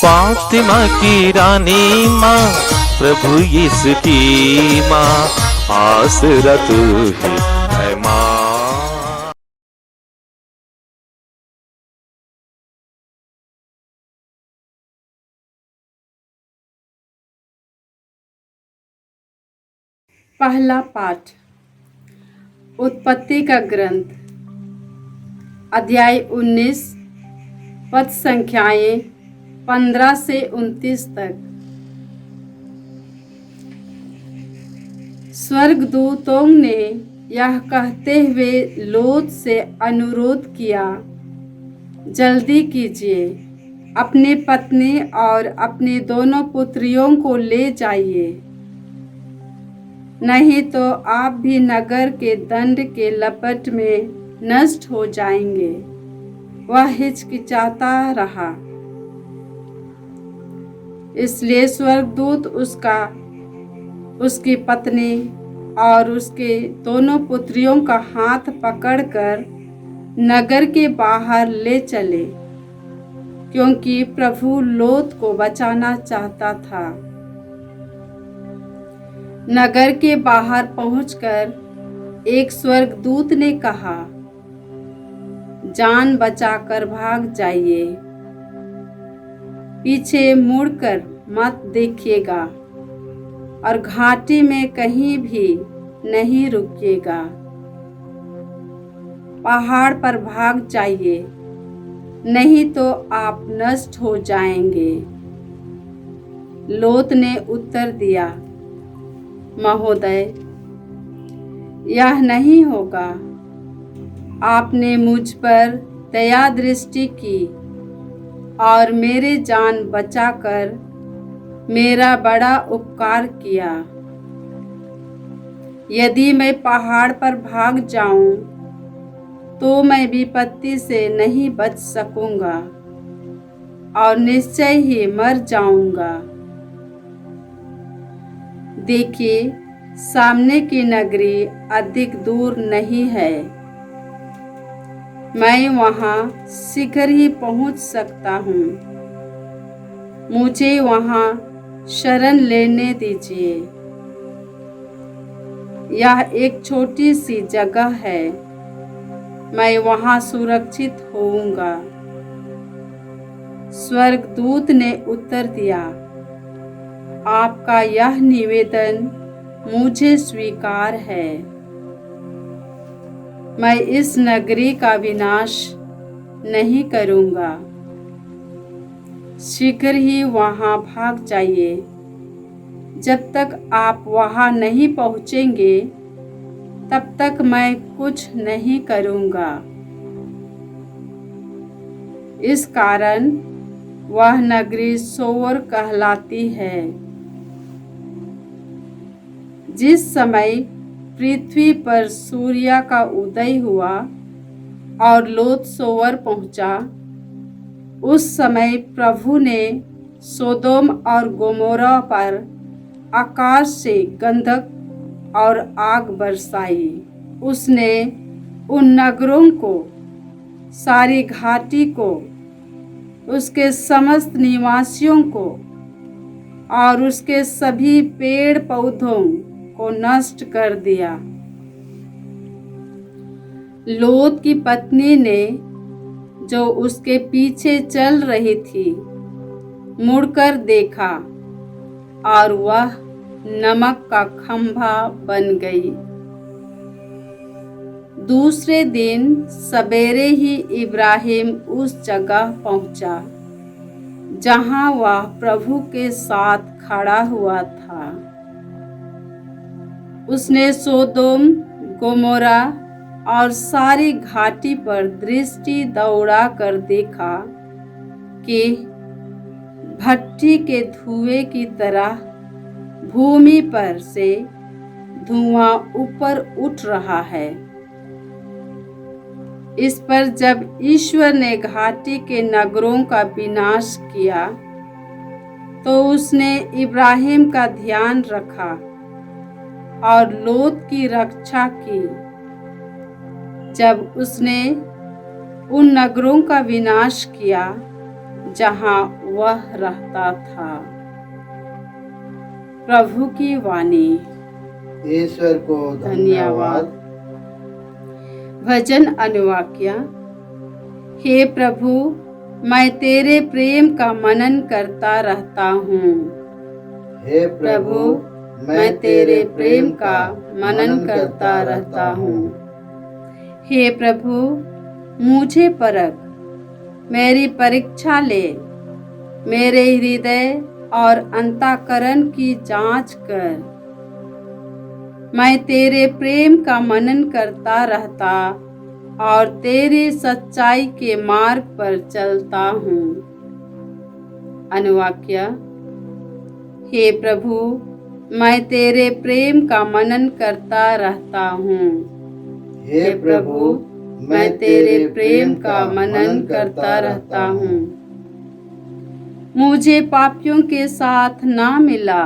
फातिमा की रानी माँ, प्रभु यीशु की माँ, आसरा तू ही है माँ। पहला पाठ उत्पत्ति का ग्रंथ, अध्याय 19, पद संख्याएं 15 से 29 तक। स्वर्गदूतों ने यह कहते हुए लोत से अनुरोध किया, जल्दी कीजिए, अपनी पत्नी और अपनी दोनों पुत्रियों को ले जाइए, नहीं तो आप भी नगर के दंड के लपट में नष्ट हो जाएंगे। वह हिचकिचाता रहा, इसलिए स्वर्गदूत उसकी पत्नी और उसके दोनों पुत्रियों का हाथ पकड़कर नगर के बाहर ले चले, क्योंकि प्रभु लोत को बचाना चाहता था। नगर के बाहर पहुंचकर एक स्वर्गदूत ने कहा, जान बचाकर भाग जाइए, पीछे मुड़कर मत देखिएगा और घाटी में कहीं भी नहीं रुकिएगा। पहाड़ पर भाग जाइए, नहीं तो आप नष्ट हो जाएंगे। लोत ने उत्तर दिया, महोदय, यह नहीं होगा। आपने मुझ पर दया दृष्टि की और मेरे जान बचाकर मेरा बड़ा उपकार किया। यदि मैं पहाड़ पर भाग जाऊं तो मैं विपत्ति से नहीं बच सकूंगा और निश्चय ही मर जाऊंगा। देखिए, सामने की नगरी अधिक दूर नहीं है, मैं वहां शीघ्र ही पहुंच सकता हूं। मुझे वहां शरण लेने दीजिए। यह एक छोटी सी जगह है, मैं वहां सुरक्षित होऊंगा। स्वर्गदूत ने उत्तर दिया, आपका यह निवेदन मुझे स्वीकार है। मैं इस नगरी का विनाश नहीं करूंगा। शीघ्र ही वहां भाग जाइए। जब तक आप वहां नहीं पहुंचेंगे, तब तक मैं कुछ नहीं करूंगा। इस कारण वह नगरी सोवर कहलाती है। जिस समय पृथ्वी पर सूर्य का उदय हुआ और लोत सोवर पहुंचा, उस समय प्रभु ने सोदोम और गोमोरा पर आकाश से गंधक और आग बरसाई। उसने उन नगरों को, सारी घाटी को, उसके समस्त निवासियों को और उसके सभी पेड़ पौधों को नष्ट कर दिया। लोत की पत्नी ने, जो उसके पीछे चल रही थी, मुड़कर देखा और वह नमक का खंभा बन गई। दूसरे दिन सवेरे ही इब्राहिम उस जगह पहुंचा जहां वह प्रभु के साथ खड़ा हुआ था। उसने सोदोम, गोमोरा और सारी घाटी पर दृष्टि दौड़ा कर देखा कि भट्ठी के धुएं की तरह भूमि पर से धुआं ऊपर उठ रहा है। इस पर जब ईश्वर ने घाटी के नगरों का विनाश किया, तो उसने इब्राहिम का ध्यान रखा और लोत की रक्षा की। जब उसने उन नगरों का विनाश किया जहां वह रहता था। प्रभु की वाणी। ईश्वर को धन्यवाद। भजन अनुवाक्य। हे प्रभु, मैं तेरे प्रेम का मनन करता रहता हूँ। हे प्रभु, मैं तेरे प्रेम का मनन करता रहता हूँ। हे प्रभु, मुझे परख, मेरी परीक्षा ले, मेरे हृदय और अंतःकरण की जांच कर। मैं तेरे प्रेम का मनन करता रहता और तेरी सच्चाई के मार्ग पर चलता हूँ। अनुवाक्य। हे प्रभु, मैं तेरे प्रेम का मनन करता रहता हूँ। हे प्रभु, मैं तेरे प्रेम का मनन करता रहता हूँ। मुझे पापियों के साथ ना मिला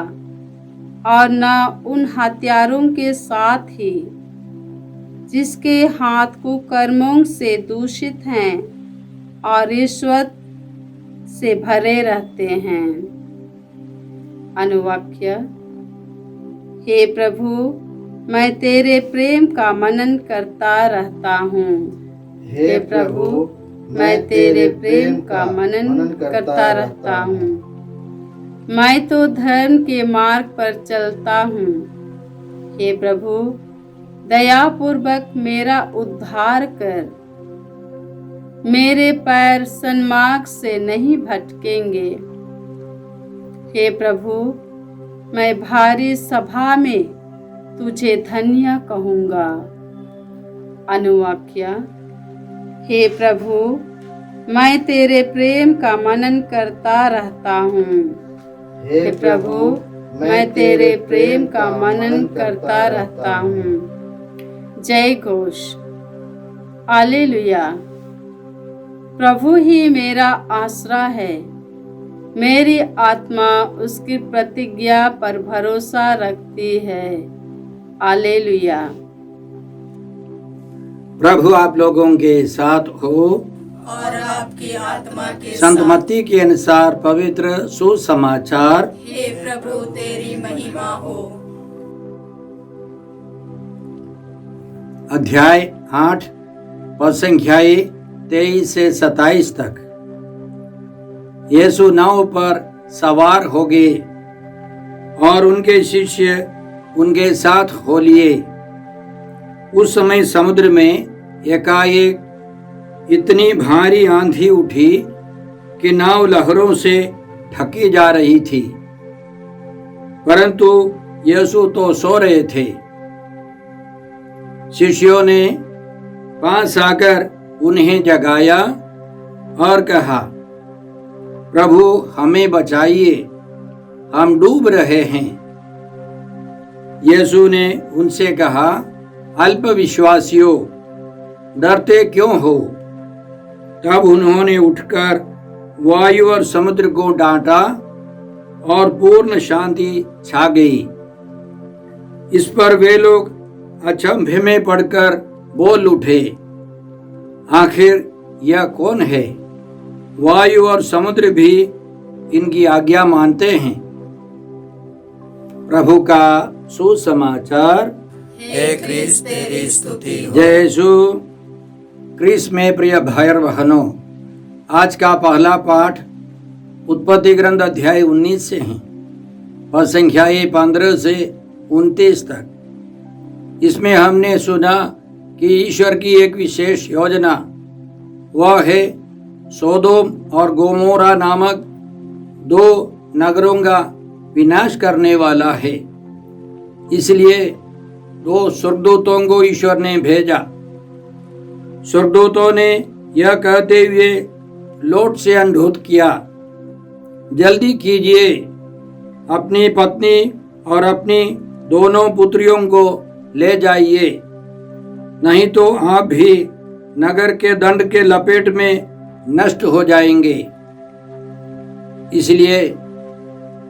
और न उन हत्यारों के साथ ही जिसके हाथ कुकर्मों से दूषित हैं और रिश्वत से भरे रहते हैं। अनुवाक्य। हे प्रभु, मैं तेरे प्रेम का मनन करता रहता हूँ। हे प्रभु, मैं तेरे प्रेम का मनन करता रहता हूँ। मैं तो धर्म के मार्ग पर चलता हूँ। हे प्रभु, दयापूर्वक मेरा उद्धार कर। मेरे पैर सन्मार्ग से नहीं भटकेंगे। हे प्रभु, मैं भारी सभा में तुझे धन्य कहूँगा। अनुवाक्य। हे प्रभु, मैं तेरे प्रेम का मनन करता रहता हूँ। हे प्रभु, मैं तेरे प्रेम का मनन करता रहता हूँ। जय घोष। हालेलुया। प्रभु ही मेरा आसरा है। मेरी आत्मा उसकी प्रतिज्ञा पर भरोसा रखती है। हालेलुया। प्रभु आप लोगों के साथ हो और आपकी आत्मा के संत साथ। मत्ती के अनुसार पवित्र सुसमाचार। हे प्रभु, तेरी महिमा हो। अध्याय 8 पद संख्याएं 23 से 27 तक। यीशु नाव पर सवार हो गए और उनके शिष्य उनके साथ हो लिए। उस समय समुद्र में एकाएक इतनी भारी आंधी उठी कि नाव लहरों से ढकी जा रही थी, परंतु यीशु तो सो रहे थे। शिष्यों ने पास आकर उन्हें जगाया और कहा, प्रभु हमें बचाइए, हम डूब रहे हैं। यीशु ने उनसे कहा, अल्प विश्वासियों, डरते क्यों हो? तब उन्होंने उठकर वायु और समुद्र को डांटा और पूर्ण शांति छा गई। इस पर वे लोग अचंभे में पड़कर बोल उठे, आखिर यह कौन है? वायु और समुद्र भी इनकी आज्ञा मानते हैं। प्रभु का सुसमाचार। हे क्रिस्त, तेरी स्तुति हो। जय यीशु क्रिस्त में प्रिय भाई बहनों, आज का पहला पाठ उत्पत्ति ग्रंथ अध्याय 19 से है, पद संख्याएं 15 से 29 तक। इसमें हमने सुना कि ईश्वर की एक विशेष योजना, वह है सोदोम और गोमोरा नामक 2 नगरों का विनाश करने वाला है। इसलिए 2 स्वर्गदूतों को ईश्वर ने भेजा। स्वर्गदूतों ने यह कहते हुए लोट से अनुरोध किया, जल्दी कीजिए, अपनी पत्नी और अपनी दोनों पुत्रियों को ले जाइए, नहीं तो आप भी नगर के दंड के लपेट में नष्ट हो जाएंगे। इसलिए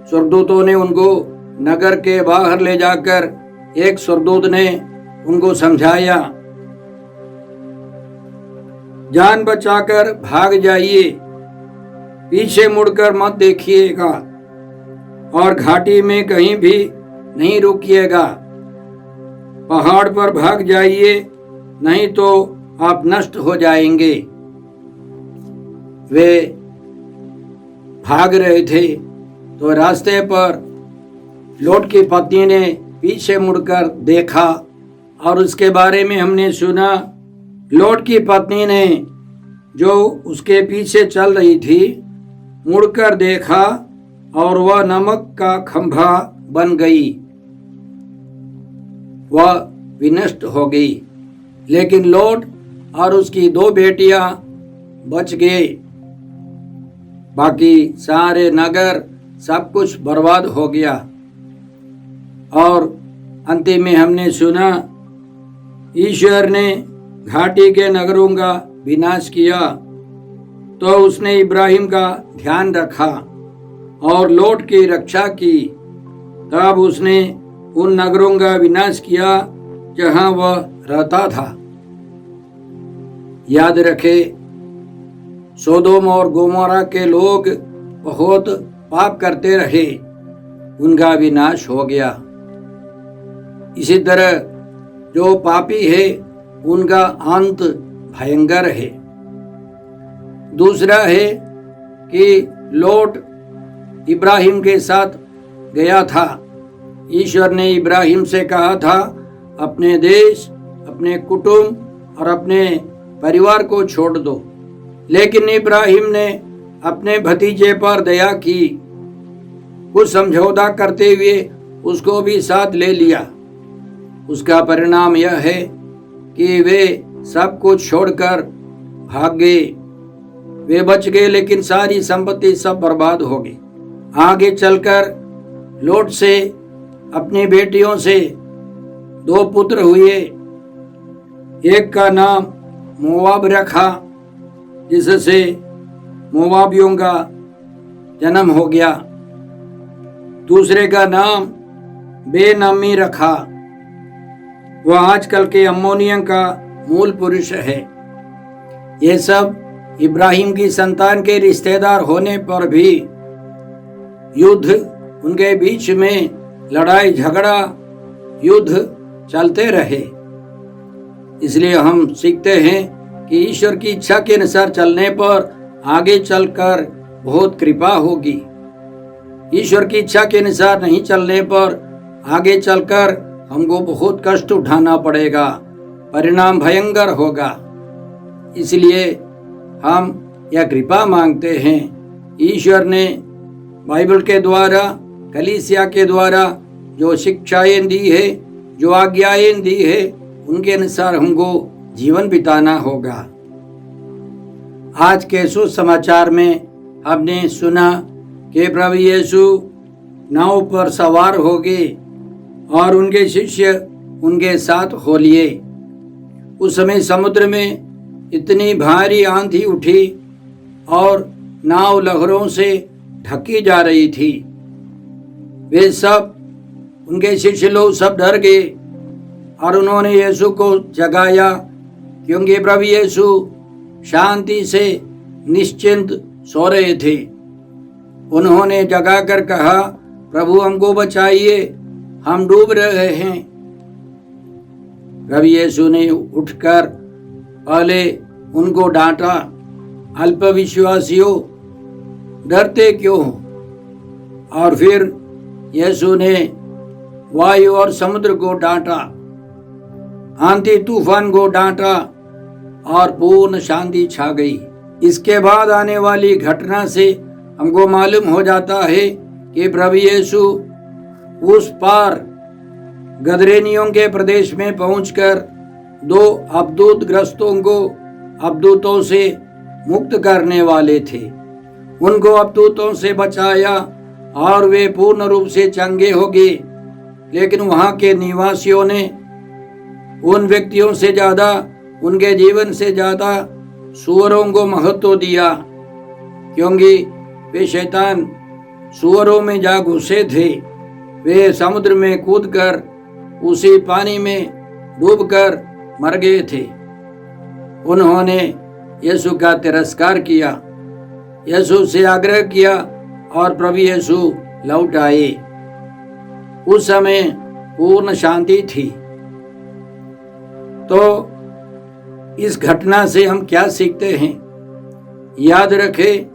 स्वर्गदूतों ने उनको नगर के बाहर ले जाकर एक स्वर्गदूत ने उनको समझाया, जान बचाकर भाग जाइए, पीछे मुड़कर मत देखिएगा और घाटी में कहीं भी नहीं रुकिएगा। पहाड़ पर भाग जाइए, नहीं तो आप नष्ट हो जाएंगे। वे भाग रहे थे तो रास्ते पर लोट की पत्नी ने पीछे मुड़कर देखा और उसके बारे में हमने सुना। लोट की पत्नी ने जो उसके पीछे चल रही थी मुड़कर देखा और वह नमक का खंभा बन गई, वह विनष्ट हो गई। लेकिन लोट और उसकी 2 बेटियां बच गए। बाकी सारे नगर सब कुछ बर्बाद हो गया। और अंतिम में हमने सुना ईश्वर ने घाटी के नगरों का विनाश किया, तो उसने इब्राहिम का ध्यान रखा और लोट की रक्षा की। तब उसने उन नगरों का विनाश किया जहां वह रहता था। याद रखे, सोदोम और गोमोरा के लोग बहुत पाप करते रहे, उनका विनाश हो गया। इसी तरह जो पापी है उनका अंत भयंकर है। दूसरा है कि लोट इब्राहिम के साथ गया था। ईश्वर ने इब्राहिम से कहा था अपने देश, अपने कुटुंब और अपने परिवार को छोड़ दो, लेकिन इब्राहिम ने अपने भतीजे पर दया की, कुछ समझौता करते हुए उसको भी साथ ले लिया। उसका परिणाम यह है कि वे सब कुछ छोड़कर भाग गए। वे बच गए, लेकिन सारी संपत्ति सब बर्बाद हो गई। आगे चलकर लोट से अपनी बेटियों से 2 पुत्र हुए। एक का नाम मोआब रखा, जिससे मोआबियों का जन्म हो गया। दूसरे का नाम बेनम्मी रखा, वह आजकल के अम्मोनियों का मूल पुरुष है। ये सब इब्राहिम की संतान के रिश्तेदार होने पर भी युद्ध, उनके बीच में लड़ाई झगड़ा, युद्ध चलते रहे। इसलिए हम सीखते हैं कि ईश्वर की इच्छा के अनुसार चलने पर आगे चलकर बहुत कृपा होगी। ईश्वर की इच्छा के अनुसार नहीं चलने पर आगे चलकर हमको बहुत कष्ट उठाना पड़ेगा, परिणाम भयंकर होगा। इसलिए हम यह कृपा मांगते हैं। ईश्वर ने बाइबल के द्वारा, कलीसिया के द्वारा जो शिक्षाएं दी है, जो आज्ञाएं दी है, उनके अनुसार हमको जीवन बिताना होगा। आज के सुसमाचार में हमने सुना कि प्रभु यीशु नाव पर सवार हो गए और उनके शिष्य उनके साथ हो लिए। उस समय समुद्र में इतनी भारी आंधी उठी और नाव लहरों से ढकी जा रही थी। वे सब, उनके शिष्य लोग सब डर गए और उन्होंने यीशु को जगाया, क्योंकि प्रभु यीशु शांति से निश्चिंत सो रहे थे। उन्होंने जगाकर कहा, प्रभु हमको बचाइए, हम डूब रहे हैं। प्रभु यीशु ने उठकर पहले उनको डांटा, अल्पविश्वासियों, डरते क्यों हो? और फिर यीशु ने वायु और समुद्र को डांटा, आंधी तूफान को डांटा और पूर्ण शांति छा गई। इसके बाद आने वाली घटना से हमको मालूम हो जाता है कि प्रभु यीशु उस पार गदरेनियों के प्रदेश में पहुंचकर 2 अवधूत ग्रस्तों को अवधूतों से मुक्त करने वाले थे। उनको अवधूतों से बचाया और वे पूर्ण रूप से चंगे हो गए। लेकिन वहां के निवासियों ने उन व्यक्तियों से ज्यादा, उनके जीवन से ज्यादा सूअरों को महत्व दिया, क्योंकि वे शैतान सूअरों में जा घुसे थे। वे समुद्र में कूदकर उसी पानी में डूबकर मर गए थे। उन्होंने यीशु का तिरस्कार किया। यीशु से आग्रह किया और प्रभु यीशु लौट आए। उस समय पूर्ण शांति थी। तो इस घटना से हम क्या सीखते हैं? याद रखें,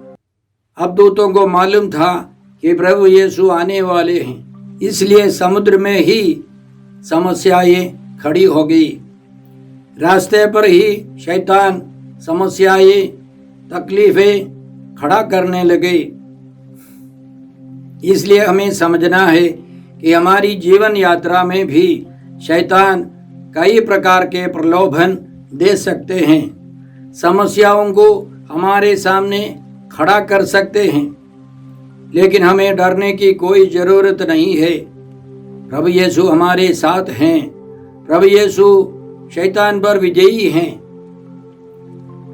अब दूतों को मालूम था कि प्रभु यीशु आने वाले हैं, इसलिए समुद्र में ही समस्याएं खड़ी हो गई। रास्ते पर ही शैतान समस्याएं, तकलीफें खड़ा करने लगे। इसलिए हमें समझना है कि हमारी जीवन यात्रा में भी शैतान कई प्रकार के प्रलोभन दे सकते हैं, समस्याओं को हमारे सामने खड़ा कर सकते हैं, लेकिन हमें डरने की कोई जरूरत नहीं है। प्रभु यीशु हमारे साथ हैं। प्रभु यीशु शैतान पर विजयी हैं।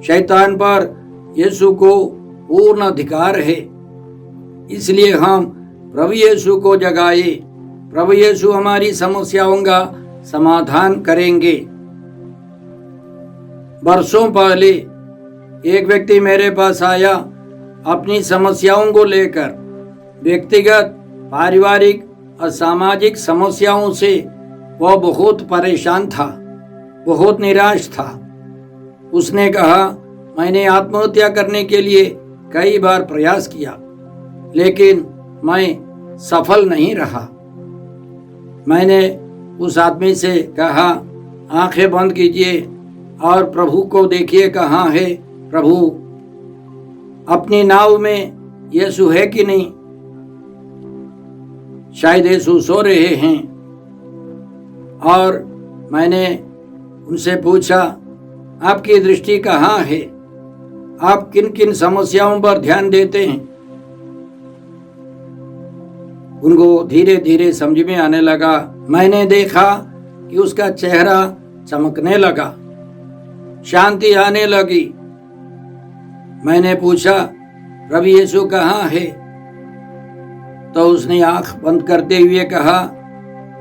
शैतान पर यीशु को पूर्ण अधिकार है। इसलिए हम प्रभु यीशु को जगाए। प्रभु यीशु हमारी समस्याओं का समाधान करेंगे। वर्षों पहले एक व्यक्ति मेरे पास आया अपनी समस्याओं को लेकर। व्यक्तिगत, पारिवारिक और सामाजिक समस्याओं से वह बहुत परेशान था, बहुत निराश था। उसने कहा, मैंने आत्महत्या करने के लिए कई बार प्रयास किया, लेकिन मैं सफल नहीं रहा। मैंने उस आदमी से कहा, आंखें बंद कीजिए और प्रभु को देखिए कहाँ है प्रभु। अपनी नाव में यीशु है कि नहीं? शायद यीशु सो रहे हैं। और मैंने उनसे पूछा, आपकी दृष्टि कहाँ है? आप किन किन समस्याओं पर ध्यान देते हैं? उनको धीरे धीरे समझ में आने लगा। मैंने देखा कि उसका चेहरा चमकने लगा, शांति आने लगी। मैंने पूछा, प्रभु यीशु कहाँ है? तो उसने आंख बंद करते हुए कहा,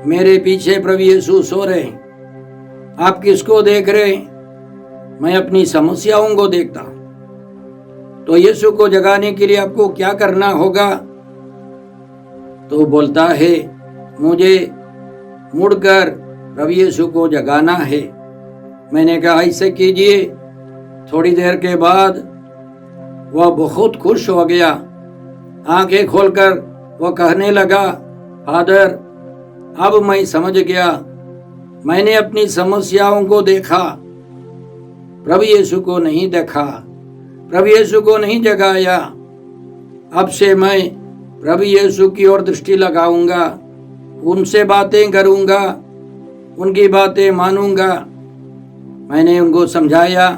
मेरे पीछे प्रभु यीशु सो रहे हैं। आप किसको देख रहे हैं? मैं अपनी समस्याओं को देखता हूं। तो यीशु को जगाने के लिए आपको क्या करना होगा? तो बोलता है, मुझे मुड़कर प्रभु यीशु को जगाना है। मैंने कहा, ऐसे कीजिए। थोड़ी देर के बाद वह बहुत खुश हो गया। आंखें खोलकर वह कहने लगा, फादर, अब मैं समझ गया। मैंने अपनी समस्याओं को देखा, प्रभु यीशु को नहीं देखा, प्रभु यीशु को नहीं जगाया। अब से मैं प्रभु यीशु की ओर दृष्टि लगाऊंगा, उनसे बातें करूंगा, उनकी बातें मानूंगा। मैंने उनको समझाया,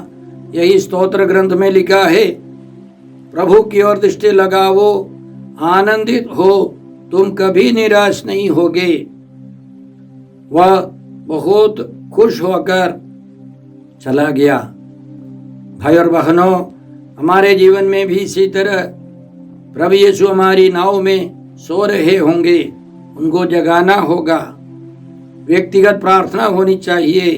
यही स्तोत्र ग्रंथ में लिखा है, प्रभु की ओर दृष्टि लगाओ, आनंदित हो, तुम कभी निराश नहीं होगे। वह बहुत खुश होकर चला गया। भाई और बहनों, हमारे जीवन में भी इसी तरह प्रभु यीशु हमारी नाव में सो रहे होंगे, उनको जगाना होगा। व्यक्तिगत प्रार्थना होनी चाहिए,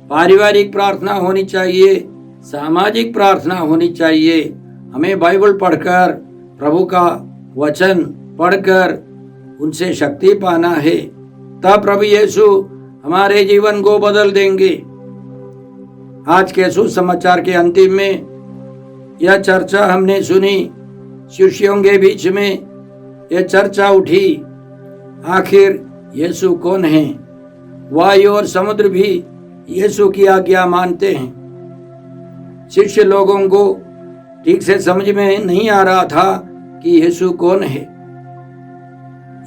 पारिवारिक प्रार्थना होनी चाहिए, सामाजिक प्रार्थना होनी चाहिए। हमें बाइबल पढ़कर, प्रभु का वचन पढ़कर उनसे शक्ति पाना है। तब प्रभु यीशु हमारे जीवन को बदल देंगे। आज के सुसमाचार के अंतिम में यह चर्चा हमने सुनी। शिष्यों के बीच में यह चर्चा उठी, आखिर यीशु कौन है? वायु और समुद्र भी यीशु की आज्ञा मानते हैं। शिष्य लोगों को ठीक से समझ में नहीं आ रहा था कि यीशु कौन है।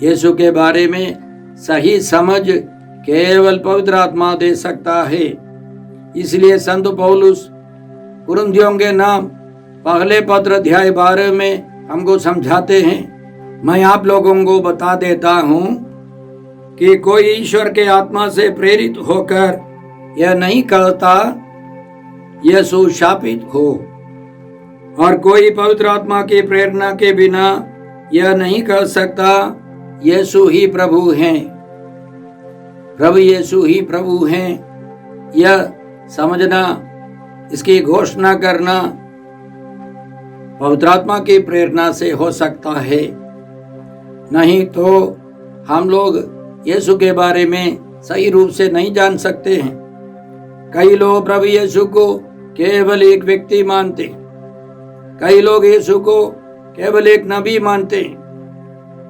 यीशु के बारे में सही समझ केवल पवित्र आत्मा दे सकता है। इसलिए संत पौलुस कुरिन्थियों के नाम पहले पत्र अध्याय 12 में हमको समझाते हैं, मैं आप लोगों को बता देता हूं कि कोई ईश्वर के आत्मा से प्रेरित होकर यह नहीं कहता यीशु शापित हो, और कोई पवित्र आत्मा की प्रेरणा के बिना यह नहीं कह सकता यीशु ही प्रभु हैं। प्रभु यीशु ही प्रभु हैं, यह समझना, इसकी घोषणा करना पवित्र आत्मा की प्रेरणा से हो सकता है। नहीं तो हम लोग यीशु के बारे में सही रूप से नहीं जान सकते हैं। कई लोग प्रभु यीशु को केवल एक व्यक्ति मानते, कई लोग यीशु को केवल एक नबी मानते,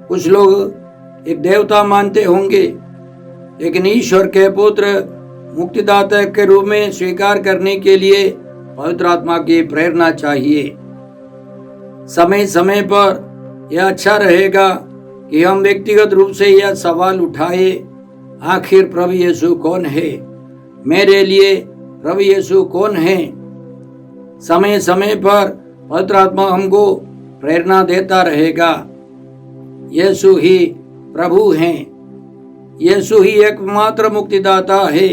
कुछ लोग एक देवता मानते होंगे, लेकिन ईश्वर के पुत्र मुक्तिदाता के रूप में स्वीकार करने के लिए पवित्र आत्मा की प्रेरणा चाहिए। समय समय पर यह अच्छा रहेगा कि हम व्यक्तिगत रूप से यह सवाल उठाए, आखिर प्रभु यीशु कौन है, मेरे लिए प्रभु यीशु कौन है। समय समय पर पवित्र आत्मा हमको प्रेरणा देता रहेगा। यीशु ही प्रभु हैं, यीशु ही एकमात्र मुक्तिदाता है,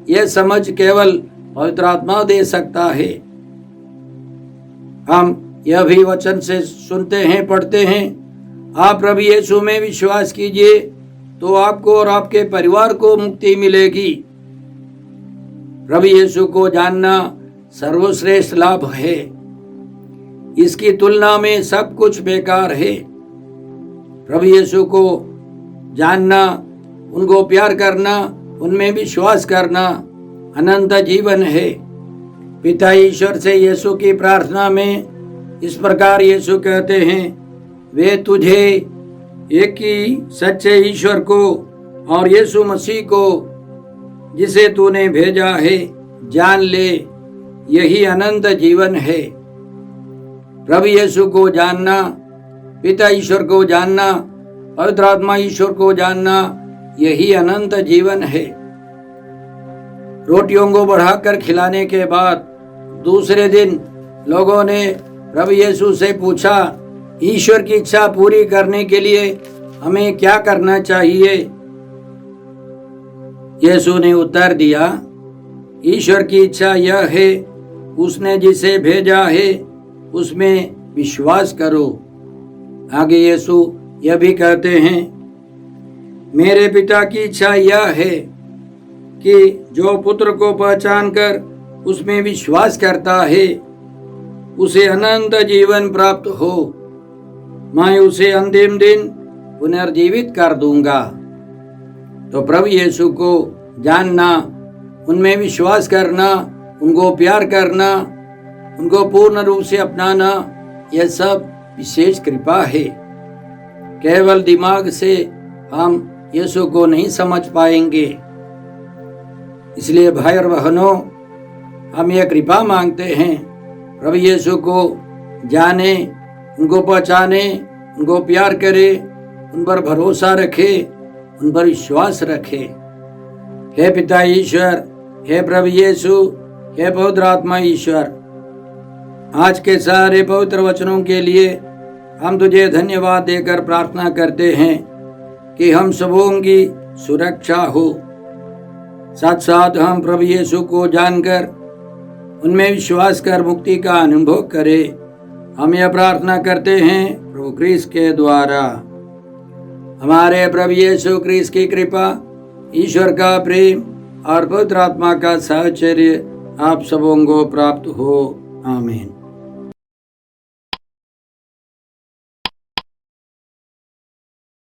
यह समझ केवल पवित्र आत्मा दे सकता है। हम यह भी वचन से सुनते हैं, पढ़ते हैं, आप प्रभु यीशु में विश्वास कीजिए तो आपको और आपके परिवार को मुक्ति मिलेगी। प्रभु यीशु को जानना सर्वश्रेष्ठ लाभ है, इसकी तुलना में सब कुछ बेकार है। प्रभु यीशु को जानना, उनको प्यार करना, उनमें विश्वास करना अनंत जीवन है। पिता ईश्वर से यीशु की प्रार्थना में इस प्रकार यीशु कहते हैं, वे तुझे एक ही सच्चे ईश्वर को और यीशु मसीह को जिसे तूने भेजा है जान ले, यही अनंत जीवन है। प्रभु यीशु को जानना, पिता ईश्वर को जानना, पवित्र आत्मा ईश्वर को जानना, यही अनंत जीवन है। रोटियों को बढ़ाकर खिलाने के बाद दूसरे दिन लोगों ने प्रभु यीशु से पूछा, ईश्वर की इच्छा पूरी करने के लिए हमें क्या करना चाहिए? यीशु ने उत्तर दिया, ईश्वर की इच्छा यह है, उसने जिसे भेजा है उसमें विश्वास करो। आगे यीशु यह भी कहते हैं, मेरे पिता की इच्छा यह है कि जो पुत्र को पहचान कर उसमें विश्वास करता है उसे अनंत जीवन प्राप्त हो, मैं उसे अंतिम दिन पुनर्जीवित कर दूंगा। तो प्रभु यीशु को जानना, उनमें विश्वास करना, उनको प्यार करना, उनको पूर्ण रूप से अपनाना, यह सब विशेष कृपा है। केवल दिमाग से हम यीशु को नहीं समझ पाएंगे। इसलिए भाई और बहनों, हम यह कृपा मांगते हैं, प्रभु यीशु को जाने, उनको पहचाने, उनको प्यार करे, उन पर भरोसा रखे, उन पर विश्वास रखे। हे पिता ईश्वर, हे प्रभु यीशु, हे पवित्र आत्मा ईश्वर, आज के सारे पवित्र वचनों के लिए हम तुझे धन्यवाद देकर प्रार्थना करते हैं कि हम सबों की सुरक्षा हो। साथ साथ हम प्रभु यीशु को जानकर उनमें विश्वास कर मुक्ति का अनुभव करें। हम यह प्रार्थना करते हैं प्रभु क्रिस्त के द्वारा। हमारे प्रभु यीशु क्रिस्त की कृपा, ईश्वर का प्रेम और पवित्र आत्मा का साहचर्य आप सबों को प्राप्त हो। आमीन।